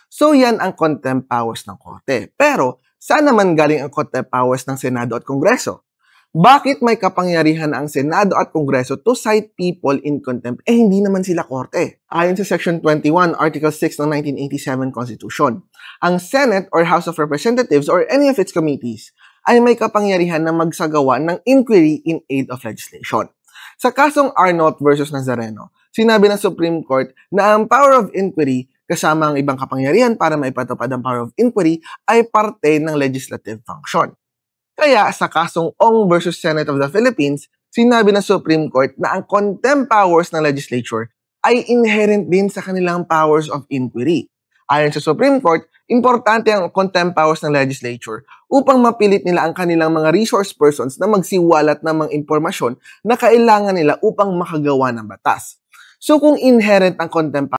So yan ang contempt powers ng Korte. Pero saan naman galing ang contempt powers ng Senado at Kongreso? Bakit may kapangyarihan ang Senado at Kongreso to cite people in contempt hindi naman sila Korte? Ayon sa Section 21, Article 6 ng 1987 Constitution, ang Senate or House of Representatives or any of its committees ay may kapangyarihan na magsagawa ng inquiry in aid of legislation. Sa kasong Arnott versus Nazareno, sinabi ng Supreme Court na ang power of inquiry kasama ang ibang kapangyarihan para maipatupad ang power of inquiry ay parte ng legislative function. Kaya sa kasong Ong versus Senate of the Philippines, sinabi ng Supreme Court na ang contempt powers ng legislature ay inherent din sa kanilang powers of inquiry. Ayon sa Supreme Court, importante ang contempt powers ng legislature upang mapilit nila ang kanilang mga resource persons na magsiwalat ng mga impormasyon na kailangan nila upang makagawa ng batas. So kung inherent ang contempt